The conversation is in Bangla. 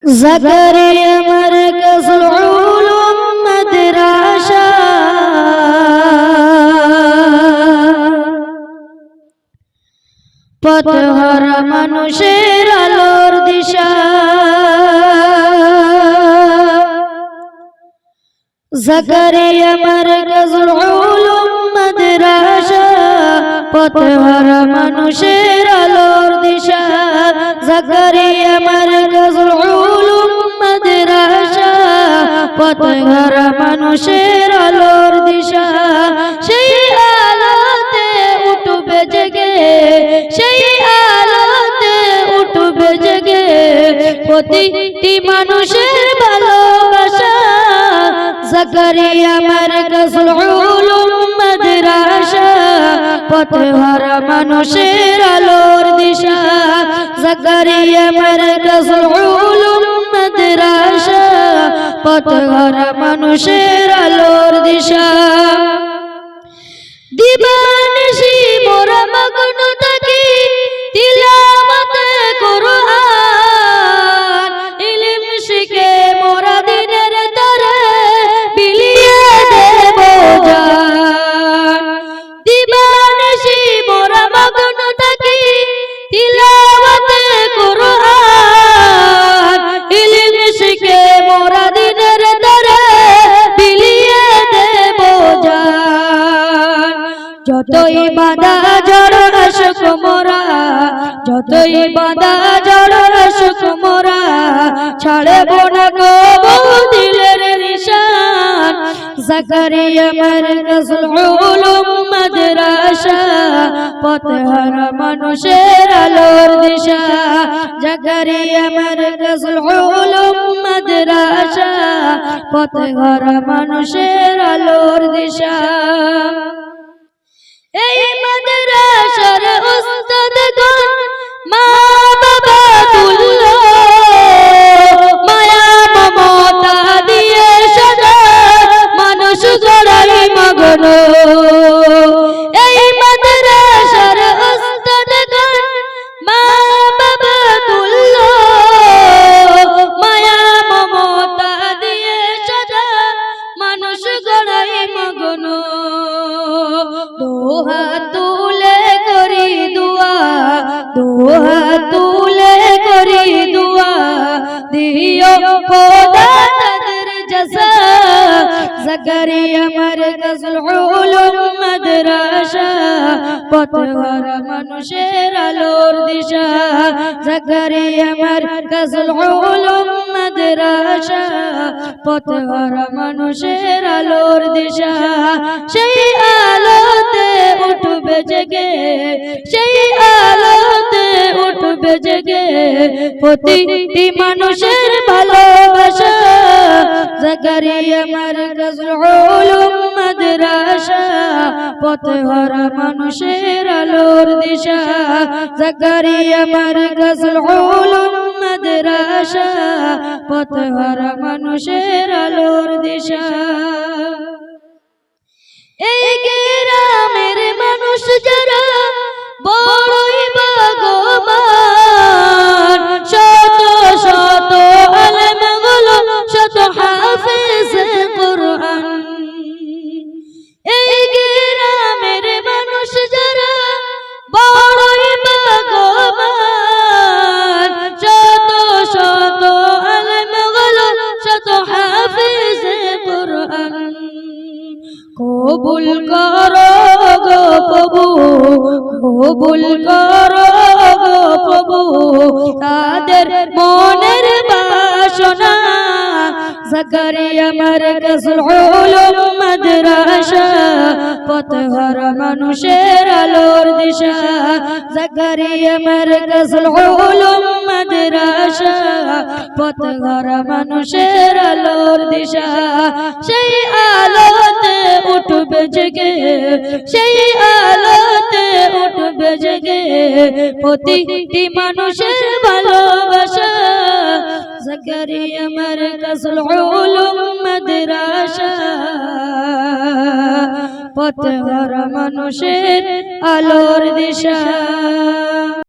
জাকারিয়া মারকাজুল উলুম মাদ্রাসা পথহারা মানুষের আলোর দিশা। জাকারিয়া মারকাজুল উলুম মাদ্রাসা পথহারা মানুষের আলোর দিশা। জাকারিয়া মারকাজুল উলুম মাদ্রাসা পথহারা মানুষের আলোর দিশা। সেই আলোতে উঠবে জেগে, সেই আলোতে উঠবে জেগে প্রতিটি মানুষের ভালোবাসা। জাকারিয়া মারকাজুল উলুম মাদ্রাসা পথহারা মানুষের আলোর দিশা। জাকারিয়া মারকাজুল উলুম মাদ্রাসা পথহারা মানুষের আলোর দিশা। দিবানিশি মোরা মগ্ন থাকি তিলাওয়াতে কুরআন, ইলম শিখে মোরা দিনের তরে বিলিয়ে দেব জান। দিবানিশি মোরা মগ্ন থাকি তিলাওয়াতে কুরআন, ইলম শিখে মোরা দিনের তরে বিলিয়ে দেব জান। যতই বাধা ঝড় আসুক মোরা, যতই বাধা ঝড় আসুক মোরা ছাড়ব না কবু দিলের নিশান। জাকারিয়া মারকাজুল উলুম মাদ্রাসা পথহারা মানুষের আলোর দিশা। জাকারিয়া মারকাজুল উলুম মাদ্রাসা পথহারা মানুষের আলোর দিশা। এই মাদ্রাসার উস্তাদগণ মা বাবা তুল্য, মায়া মমতা দিয়ে সদা মানুষ গড়াই মগ্ন। এই মাদ্রাসার উস্তাদগণ মা বাবা তুল্য, মায়া মমতা দিয়ে সদা মানুষ গড়াই মগ্ন। দুহাত তুলে করি দুয়া, দুহাত তুলে করি দুয়া দিও খোদা তাদের জাযা। জাকারিয়া মারকাজুল উলুম মাদ্রাসা পথহারা মানুষের আলোর দিশা। জাকারিয়া মারকাজুল উলুম মাদ্রাসা পথহারা মানুষের আলোর দিশা। সেই আলোতে উঠবে জেগে, সেই আলোতে উঠবে জেগে প্রতিটি মানুষের ভালোবাসা। জাকারিয়া মারকাজুল উলুম মাদ্রাসা পথহারা মানুষের আলোর দিশা। জাকারিয়া মারকাজুল উলুম মাদ্রাসা পথহারা মানুষের আলোর দিশা। এই গ্রামের মানুষ যারা বড়ই ভাগ্যবান, শত শত আলেম গুলো শত হাফেজ কুরআন। এই গ্রামের মানুষ যারা বড়ই ভাগ্যবান, শত শত আলেম গুলো শত হাফেজ কুরআন। কবুল করো গো প্রভু, কবুল করো গো প্রভু তাদের মনের বাসনা। জাকারিয়া মারকাজুল উলুম মাদ্রাসা পথহারা মানুষের আলোর দিশা। জাকারিয়া মারকাজুল উলুম মাদ্রাসা পথহারা মানুষের আলোর দিশা। সেই আলোতে উঠবে জেগে, সেই আলোতে উঠবে জেগে প্রতিটি মানুষের ভালোবাসা। জাকারিয়া মারকাজুল উলুম মাদ্রাসা পথহারা মানুষের আলোর দিশা।